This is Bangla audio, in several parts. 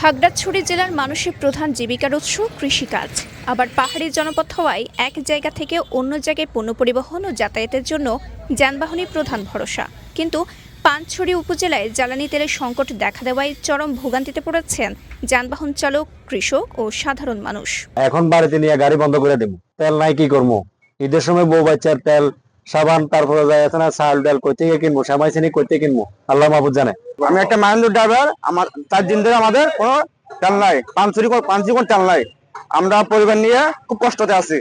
খাগড়াছড়ি জেলার মানুষের প্রধান জীবিকার উৎস কৃষিকাজ। আবার পাহাড়ি জনপদ হওয়ায় এক জায়গা থেকে অন্য জায়গায় পণ্য পরিবহন ও যাতায়াতের জন্য যানবাহনই প্রধান ভরসা। কিন্তু পানছড়ি উপজেলায় জ্বালানি তেলের সংকট দেখা দেওয়ায় চরম ভোগান্তিতে পড়েছেন যানবাহন চালক, কৃষক ও সাধারণ মানুষ। এখন বাড়িতে নিয়ে গাড়ি বন্ধ করে দেবো, তেল নাই কি করবো? ঈদের সময় বউ বাচ্চার তেল, সাবান, তারপরে যায় আছে না চাল ডাল, কই থেকে কিনবো? সামাই চিনি কই থেকে কিনবো? আল্লাহ মাহফুজ জানে। আমি একটা মাইন্ড ড্রাইভার, আমার 4 দিন ধরে আমাদের কোনো তেল নাই, পাঁচশো কোন তেল নাই। আমরা পরিবার নিয়ে খুব কষ্টতে আছি।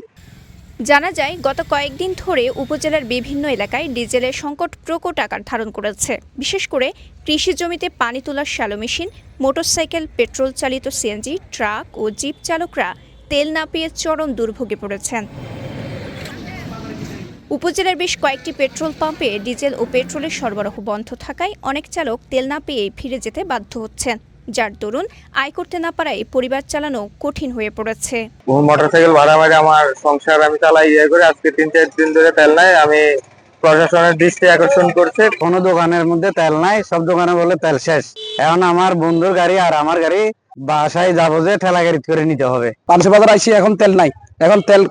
জানা যায়, গত কয়েকদিন ধরে উপজেলার বিভিন্ন এলাকায় ডিজেলের সংকট প্রকট আকার ধারণ করেছে। বিশেষ করে কৃষি জমিতে পানি তোলার শ্যালো মেশিন, মোটরসাইকেল, পেট্রোল চালিত সিএনজি, ট্রাক ও জিপ চালকরা তেল না পেয়ে চরম দুর্ভোগে পড়েছেন। উপজেলার বেশ কয়েকটি পেট্রোল পাম্পে ডিজেল ও পেট্রোলের সরবরাহ বন্ধ থাকায় অনেক চালক তেল না পেয়ে ফিরে যেতে বাধ্য হচ্ছেন, যার দরুন আয় করতে না পারায় পরিবার চালানো কঠিন হয়ে পড়েছে। মোটরসাইকেল ভাড়া মারে আমার সংসার আমি চালাই করে আজকে 3-4 দিন ধরে তেল নাই। আমি প্রশাসনের দৃষ্টি আকর্ষণ করছে, কোনো দোকানের মধ্যে তেল নাই, সব দোকানে বলে তেল শেষ। এখন আমার বন্ধুর গাড়ি আর আমার গাড়ি বাসায় যাবো যে ঠেলা গাড়ি করে নিতে হবে। পাঁচশো বাজার আইসি, এখন তেল নাই, এখন তেল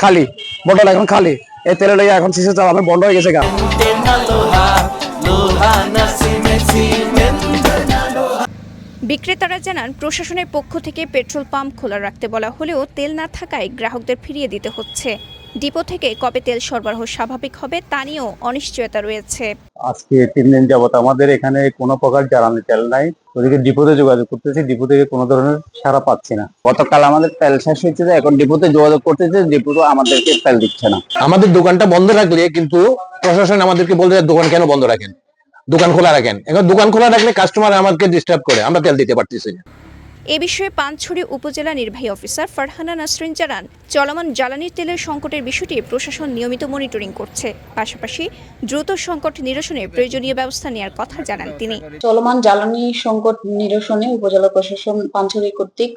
খালি, বোতল এখন খালি। এই তেল লইয়া এখন শিশু চালানো বন্ধ হয়ে গেছে। বিক্রেতারা জানান, প্রশাসনের পক্ষ থেকে পেট্রোল পাম্প খোলা রাখতে বলা হলেও তেল না থাকায় গ্রাহকদের ফিরিয়ে দিতে হচ্ছে। ডিপো থেকে কবে তেল সরবরাহ স্বাভাবিক হবে তা নিয়েও অনিশ্চয়তা রয়েছে। আজকে 3 দিন যাবত আমাদের এখানে কোনো প্রকার জ্বালানি তেল নাই। ওদিকে ডিপোতে যোগাযোগ করতেছি, ডিপো থেকে কোনো ধরনের সাড়া পাচ্ছি না। গতকাল আমাদের তেল শেষ হয়েছে, এখন ডিপোতে যোগাযোগ করতেছে, ডিপো আমাদেরকে তেল দিচ্ছে না। আমাদের দোকানটা বন্ধ রাখলে কিন্তু প্রশাসন আমাদেরকে বলবে দোকান কেন বন্ধ রাখেন, দোকান খোলা রাখেন। এখন দোকান খোলা রাখলে কাস্টমার আমাকে ডিস্টার্ব করে, আমরা তেল দিতে পারতেছি না। এ বিষয়ে পানছড়ি উপজেলা নির্বাহী অফিসার ফারহানা নাসরিন জানান, চলমান জ্বালানির তেলের সংকটের বিষয়টি প্রশাসন নিয়মিত মনিটরিং করছে। পাশাপাশি দ্রুত সংকট নিরসনে প্রয়োজনীয় ব্যবস্থা নেওয়ার কথা জানান তিনি। চলমান জ্বালানি সংকট নিরসনে উপজেলা প্রশাসন পানছড়ি কর্তৃক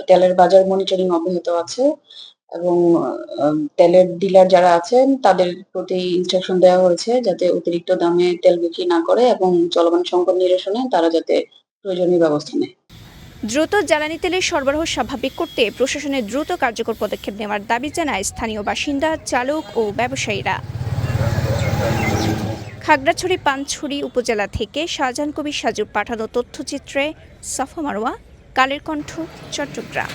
তেলের বাজার মনিটরিং অব্যাহত আছে এবং তেলের ডিলার যারা আছেন তাদের প্রতি ইনস্ট্রাকশন দেওয়া হয়েছে যাতে অতিরিক্ত দামে তেল বিক্রি না করে এবং চলমান সংকট নিরসনে তারা যাতে প্রয়োজনীয় ব্যবস্থা নেয়। দ্রুত জ্বালানি তেলের সরবরাহ স্বাভাবিক করতে প্রশাসনের দ্রুত কার্যকর পদক্ষেপ নেওয়ার দাবি জানায় স্থানীয় বাসিন্দা, চালক ও ব্যবসায়ীরা। খাগড়াছড়ি পানছড়ি উপজেলা থেকে শাহজাহান কবির সাজু পাঠানো তথ্যচিত্রে সাফা মারওয়া, কালের কণ্ঠ, চট্টগ্রাম।